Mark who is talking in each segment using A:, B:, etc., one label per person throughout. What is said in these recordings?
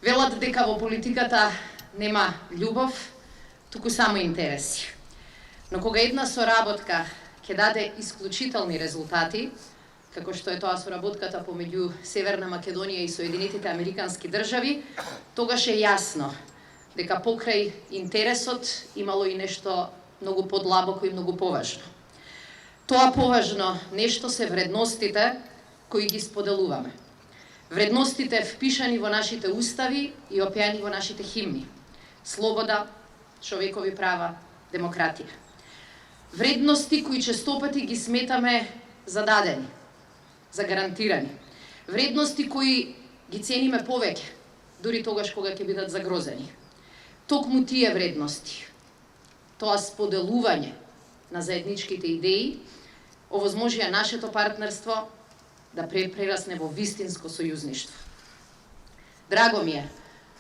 A: Велат дека во политиката нема љубов, туку само интереси. Но кога една соработка ќе даде исклучителни резултати, како што е тоа соработката помеѓу Северна Македонија и Соединетите Американски држави, тогаш е јасно дека покрај интересот имало и нешто многу подлабоко и многу поважно. Тоа поважно нешто се вредностите кои ги споделуваме. Вредностите впишани во нашите устави и опеани во нашите химни. Слобода, човекови права, демократија. Вредности кои честопати ги сметаме зададени, загарантирани. Вредности кои ги цениме повеќе, дури тогаш кога ќе бидат загрозени. Токму тие вредности, тоа споделување на заедничките идеи, овозможија нашето партнерство да прерасне во вистинско сојузништво. Драго ми е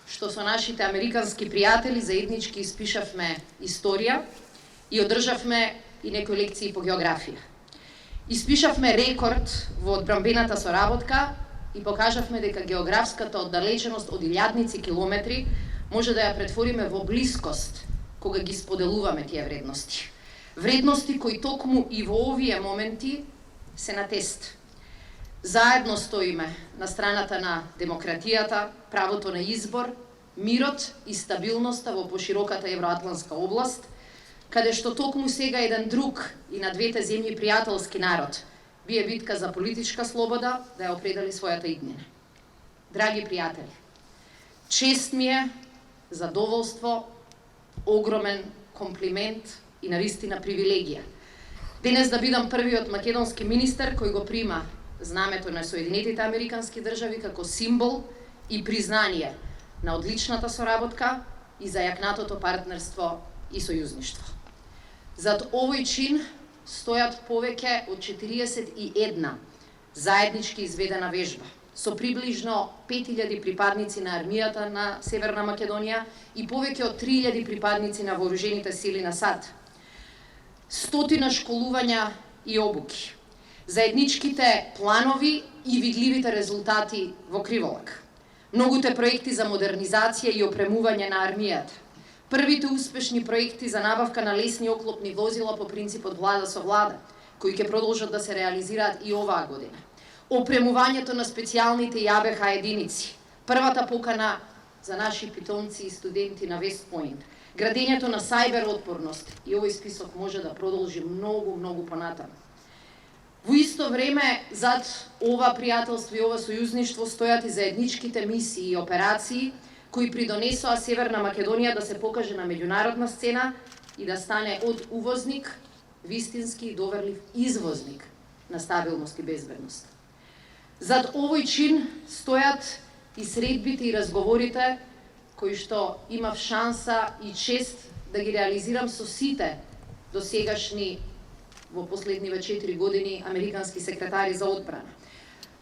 A: што со нашите американски пријатели заеднички испишавме историја и одржавме и некои лекции по географија. Испишавме рекорд во одбранбената соработка и покажавме дека географската оддалеченост од илјадници километри може да ја претвориме во блискост кога ги споделуваме тие вредности. Вредности кои токму и во овие моменти се на тест. Заедно стоиме на страната на демократијата, правото на избор, мирот и стабилноста во пошироката евроатлантска област, каде што токму сега еден друг и на двете земји пријателски народ бие битка за политичка слобода да ја определи својата иднина. Драги пријатели, чест ми е, задоволство, огромен комплимент и навистина привилегија денес да бидам првиот македонски министер кој го прима знамето на Соединетите Американски држави како символ и признание на одличната соработка и зајакнатото партнерство и сојузништво. Зад овој чин стојат повеќе од 41 заеднички изведена вежба со приближно 5000 припадници на армијата на Северна Македонија и повеќе од 3000 припадници на вооружените сили на САД. 100 школувања и обуки. Заедничките планови и видливите резултати во криволак. Многуте проекти за модернизација и опремување на армијата. Првите успешни проекти за набавка на лесни оклопни возила по принципот влада со влада, кои ќе продолжат да се реализираат и оваа година. Опремувањето на специјалните и АБХ единици. Првата покана за наши питомци и студенти на Вест Поинт. Градењето на сајбер отпорност. И овој список може да продолжи многу понатаму. Во исто време, зад ова пријателство и ова сојузништво стојат и заедничките мисии и операции кои придонесоа Северна Македонија да се покаже на меѓународна сцена и да стане од увозник, вистински и доверлив извозник на стабилност и безбедност. Зад овој чин стојат и средбите и разговорите кои што имав шанса и чест да ги реализирам со сите досегашни во последниве 4 години американски секретари за одбрана.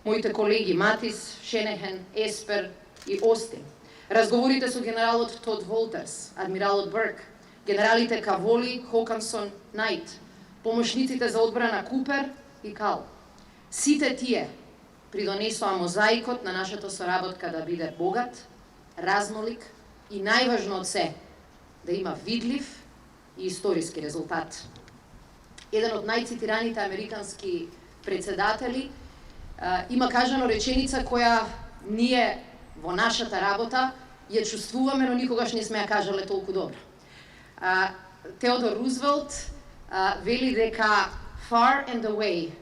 A: Моите колеги Матис, Шенехен, Еспер и Остин. Разговорите со генералот Тод Волтерс, адмиралот Бърк, генералите Каволи, Хокансон, Найт, помошниците за одбрана Купер и Кал. Сите тие придонесоа мозаикот на нашата соработка да биде богат, разнолик и најважно од се, да има видлив и историски резултат. Еден од најцитираните американски председатели има кажано реченица која ние во нашата работа ја чувствуваме, но никогаш не сме ја кажале толку добро. Теодор Рузвелт вели дека far and away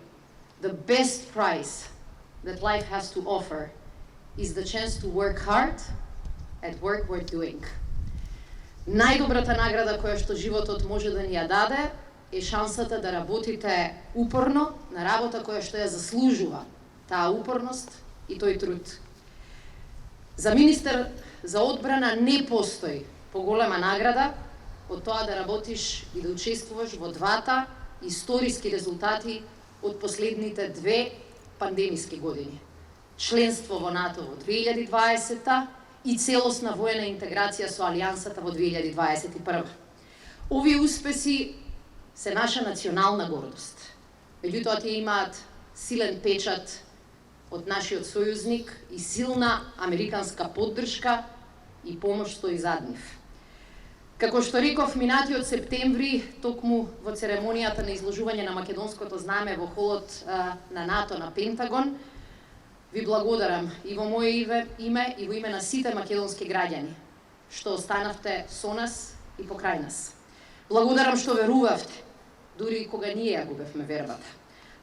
A: the best prize that life has to offer is the chance to work hard at work worth doing. Најдобрата награда која што животот може да ни ја даде е шансата да работите упорно на работа која што ја заслужува таа упорност и тој труд. За министер за одбрана не постои поголема награда од тоа да работиш и да учествуваш во двата историски резултати од последните 2 пандемиски години. Членство во НАТО во 2020 и целосна воена интеграција со Алијансата во 2021. Овие успеси се наша национална гордост. Меѓутоа тие имаат силен печат од нашиот сојузник и силна американска поддршка и помош стои зад нив. Како што реков минатиот септември, токму во церемонијата на изложување на македонското знаме во холот на НАТО на Пентагон, ви благодарам и во моје име и во име на сите македонски граѓани, што останавте со нас и покрај нас. Благодарам што верувавте, дури и кога ние ја губевме вербата.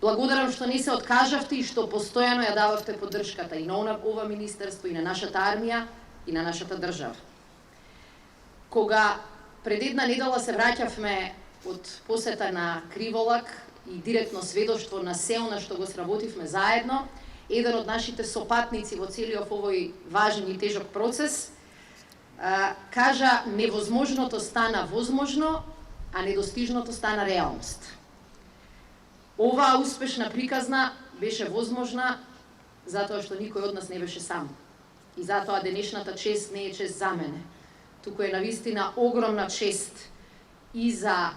A: Благодарам што не се откажавте и што постојано ја дававте поддршката и на ова министерство, и на нашата армија, и на нашата држава. Кога пред една недела се враќавме од посета на Криволак и директно сведоштво на се она што го сработивме заедно, еден од нашите сопатници во целиот овој важен и тежок процес кажа: невозможното стана возможно, а недостижното стана реалност. Оваа успешна приказна беше возможна затоа што никој од нас не беше сам. И затоа денешната чест не е чест за мене, туку е навистина огромна чест и за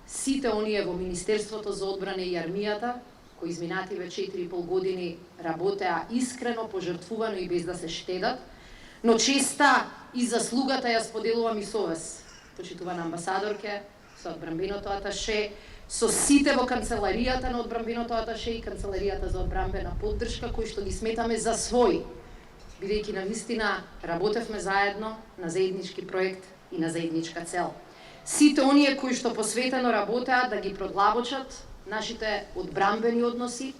A: сите оние во Министерството за одбрана и армијата, кои изминативе 4,5 години работеа искрено, пожртвувано и без да се штедат, но честа и заслугата ја споделувам и со вас, почитувана амбасадорке, со одбранбеното аташе, со сите во канцеларијата на одбранбеното аташе и канцеларијата за одбранбена поддршка, кои што ги сметаме за свој, бидејќи навистина работевме заедно на заеднички проект и на заедничка цел. Сите оние кои што посветено работеат да ги продлабочат нашите одбранбени односи,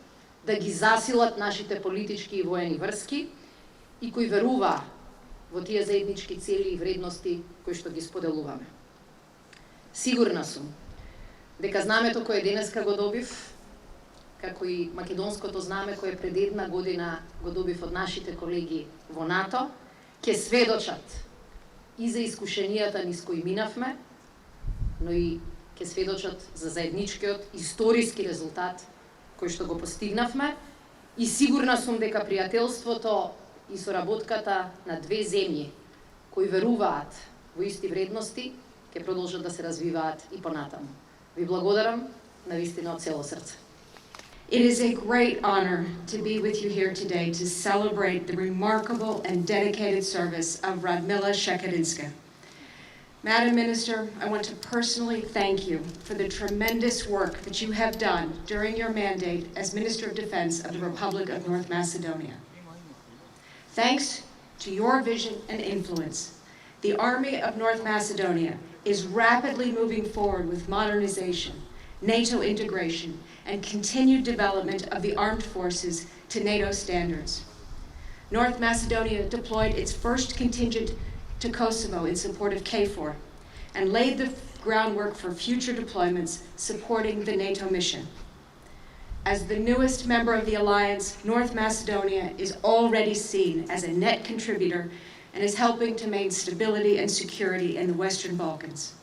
A: да ги засилат нашите политички и воени врски и кои веруваат во тие заеднички цели и вредности кои што ги споделуваме. Сигурна сум дека знамето кое денеска го добив, како и македонското знаме кое пред една година го добив од нашите колеги во НАТО, ќе сведочат и за искушенијата низ кои минавме, но и ќе сведочат за заедничкиот историски резултат кој што го постигнавме, и сигурна сум дека пријателството и соработката на две земји кои веруваат во исти вредности ќе продолжат да се развиваат и понатаму. Ви благодарам навистина од цело срце.
B: It is a great honor to be with you here today to celebrate the remarkable and dedicated service of Radmila Shekarinska. Madam Minister, I want to personally thank you for the tremendous work that you have done during your mandate as Minister of Defense of the Republic of North Macedonia. Thanks to your vision and influence, the Army of North Macedonia is rapidly moving forward with modernization, NATO integration, and continued development of the armed forces to NATO standards. North Macedonia deployed its first contingent to Kosovo in support of KFOR and laid the groundwork for future deployments supporting the NATO mission. As the newest member of the alliance, North Macedonia is already seen as a net contributor and is helping to maintain stability and security in the Western Balkans.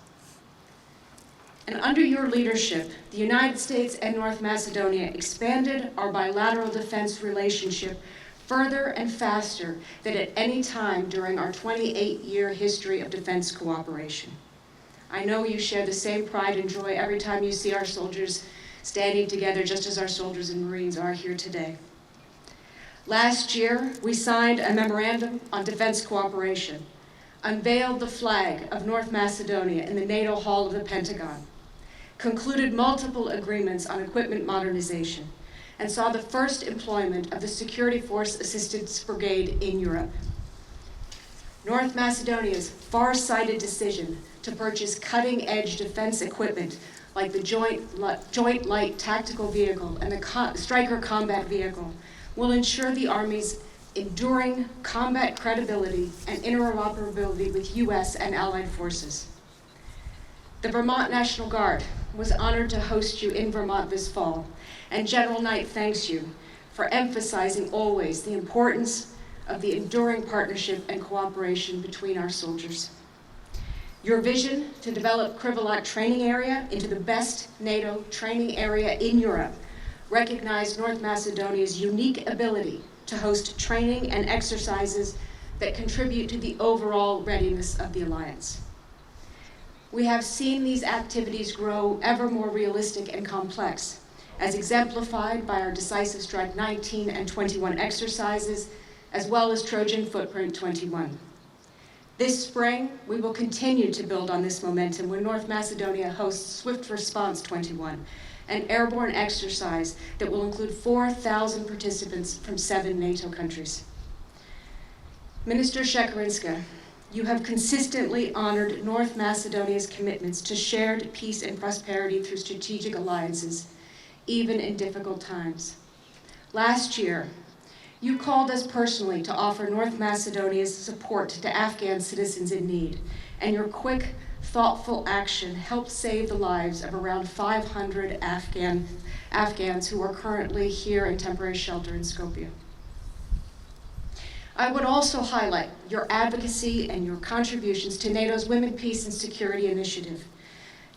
B: And under your leadership, the United States and North Macedonia expanded our bilateral defense relationship further and faster than at any time during our 28-year history of defense cooperation. I know you share the same pride and joy every time you see our soldiers standing together, just as our soldiers and Marines are here today. Last year, we signed a memorandum on defense cooperation, unveiled the flag of North Macedonia in the NATO Hall of the Pentagon, concluded multiple agreements on equipment modernization, and saw the first employment of the Security Force Assistance Brigade in Europe. North Macedonia's far-sighted decision to purchase cutting-edge defense equipment like the Joint Light Tactical Vehicle and the Stryker Combat Vehicle will ensure the Army's enduring combat credibility and interoperability with U.S. and allied forces. The Vermont National Guard was honored to host you in Vermont this fall, and General Knight thanks you for emphasizing always the importance of the enduring partnership and cooperation between our soldiers. Your vision to develop Krivolak training area into the best NATO training area in Europe recognized North Macedonia's unique ability to host training and exercises that contribute to the overall readiness of the alliance. We have seen these activities grow ever more realistic and complex as exemplified by our Decisive Strike 19 and 21 exercises, as well as Trojan Footprint 21. This spring, we will continue to build on this momentum when North Macedonia hosts Swift Response 21, an airborne exercise that will include 4,000 participants from 7 NATO countries. Minister Shekerinska, you have consistently honored North Macedonia's commitments to shared peace and prosperity through strategic alliances, even in difficult times. Last year, you called us personally to offer North Macedonia's support to Afghan citizens in need, and your quick, thoughtful action helped save the lives of around 500 Afghans who are currently here in temporary shelter in Skopje. I would also highlight your advocacy and your contributions to NATO's Women, Peace and Security Initiative.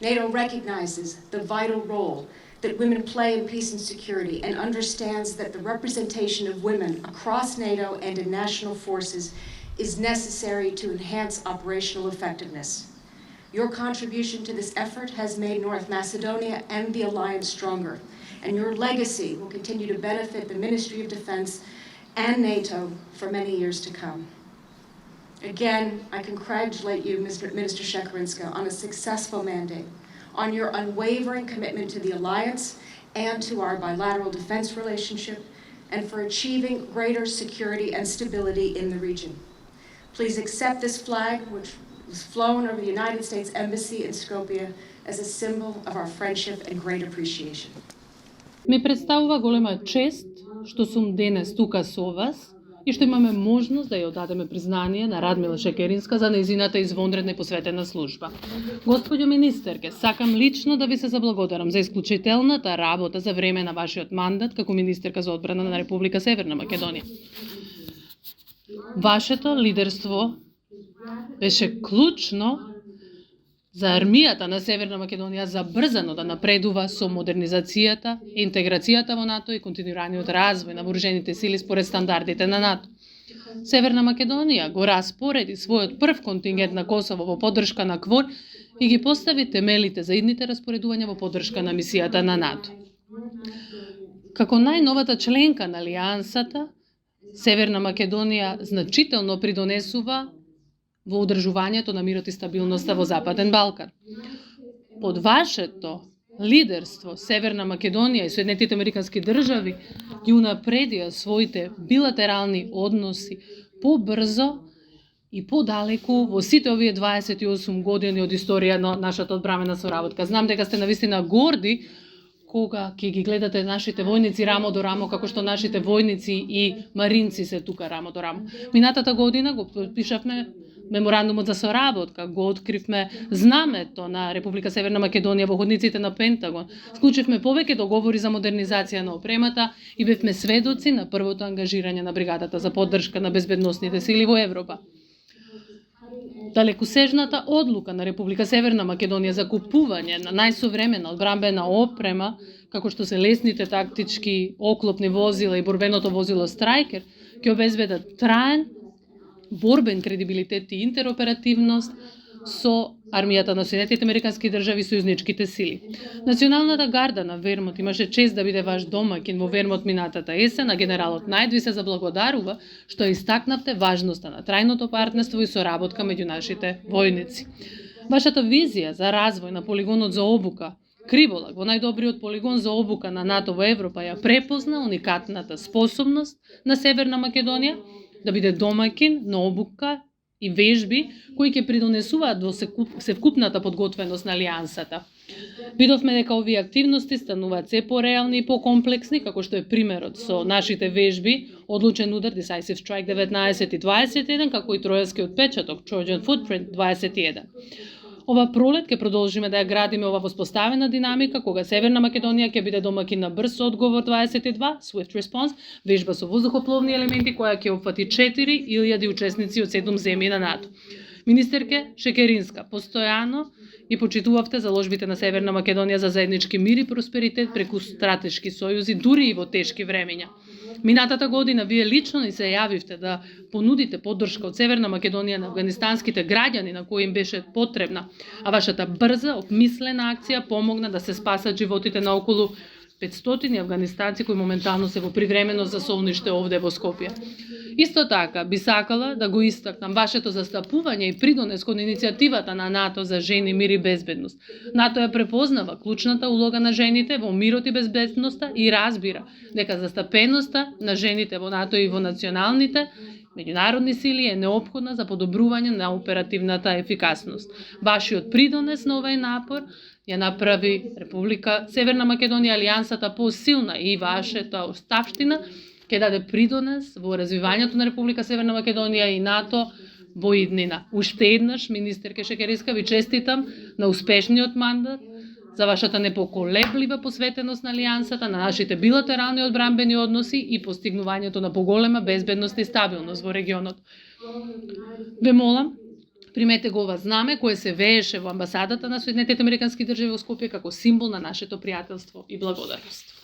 B: NATO recognizes the vital role that women play in peace and security and understands that the representation of women across NATO and in national forces is necessary to enhance operational effectiveness. Your contribution to this effort has made North Macedonia and the alliance stronger, and your legacy will continue to benefit the Ministry of Defense and NATO for many years to come. Again, I congratulate you, Minister Shekerinska, on a successful mandate, on your unwavering commitment to the alliance and to our bilateral defense relationship, and for achieving greater security and stability in the region. Please accept this flag, which was flown over the United States Embassy in Skopje, as a symbol of our friendship and great appreciation.
C: Ми представува голема чест што сум денес тука со вас и што имаме можност да ја одадеме признание на Радмила Шекеринска за нејзината извонредна и посветена служба. Господјо министерке, сакам лично да ви се заблагодарам за исклучителната работа за време на вашиот мандат како министерка за одбрана на Република Северна Македонија. Вашето лидерство беше клучно за армијата на Северна Македонија забрзано да напредува со модернизацијата, интеграцијата во НАТО и континуираниот развој на вооружените сили според стандардите на НАТО. Северна Македонија го распореди својот прв контингент на Косово во поддршка на КФОР и ги постави темелите за идните распоредувања во поддршка на мисијата на НАТО. Како најновата членка на Алијансата, Северна Македонија значително придонесува во одржувањето на мирот и стабилноста во Западен Балкан. Под вашето лидерство Северна Македонија и Соединетите Американски држави ги унапредија своите билатерални односи побрзо и подалеку во сите овие 28 години од историја на нашата одбрамена соработка. Знам дека сте навистина горди кога ќе ги гледате нашите војници рамо до рамо, како што нашите војници и маринци се тука рамо до рамо. Минатата година го подпишавме меморандумот за соработка, го откривме знамето на Република Северна Македонија во ходниците на Пентагон, склучивме повеќе договори за модернизација на опремата и бевме сведоци на првото ангажирање на бригадата за поддршка на безбедносните сили во Европа. Далекосежната одлука на Република Северна Македонија за купување на најсовремена одбрамбена опрема, како што се лесните тактички оклопни возила и борбеното возило Страйкер, ќе обезбедат траен борбен кредибилитет и интероперативност со армијата на Соединетите Американски држави и сојузничките сили. Националната гарда на Вермот имаше чест да биде ваш домаќин во Вермот минатата есен, а генералот Најд ви се заблагодарува што истакнавте важноста на трајното партнерство и соработка меѓу нашите војници. Вашата визија за развој на полигонот за обука Криволак, во најдобриот полигон за обука на НАТО во Европа, ја препозна уникатната способност на Северна Македонија да биде домаќин на обука и вежби кои ќе придонесуваат во севкупната подготвеност на Алијансата. Видовме дека овие активности стануваат се пореални и покомплексни, како што е примерот со нашите вежби Одлучен удар, Decisive Strike 19 и 21, како и тројанскиот печаток Trojan Footprint 21. Ова пролет ќе продолжиме да ја градиме ова воспоставена динамика, кога Северна Македонија ќе биде домаќин на брз одговор 22, Swift Response, вежба со воздухопловни елементи која ќе опфати 4000 учесници од 7 земји на НАТО. Министерке Шекеринска, постојано и почитувавте заложбите на Северна Македонија за заеднички мир и просперитет преку стратешки сојузи, дури и во тешки времења. Минатата година вие лично ни се јавивте да понудите поддршка од Северна Македонија на афганистанските граѓани на кои им беше потребна, а вашата брза, обмислена акција помогна да се спасат животите на околу 500 афганистанци кои моментално се во привремено засолниште овде во Скопје. Исто така, би сакала да го истакнам вашето застапување и придонес кон иницијативата на НАТО за жени, мир и безбедност. НАТО ја препознава клучната улога на жените во мирот и безбедноста и разбира дека застапеноста на жените во НАТО и во националните меѓународни сили е неопходна за подобрување на оперативната ефикасност. Вашиот придонес на овој напор ја направи Република Северна Македонија алијансата посилна и вашата оставштина ќе даде придонес во развивањето на Република Северна Македонија и НАТО во иднина. Уште еднаш, министерке Шекеринска, ви честитам на успешниот мандат, за вашата непоколеблива посветеност на алијансата, на нашите билатерални одбранбени односи и постигнувањето на поголема безбедност и стабилност во регионот. Ве молам, примете го ова знаме кое се вееше во амбасадата на Соединетите Американски држави во Скопје како символ на нашето пријателство и благодарност.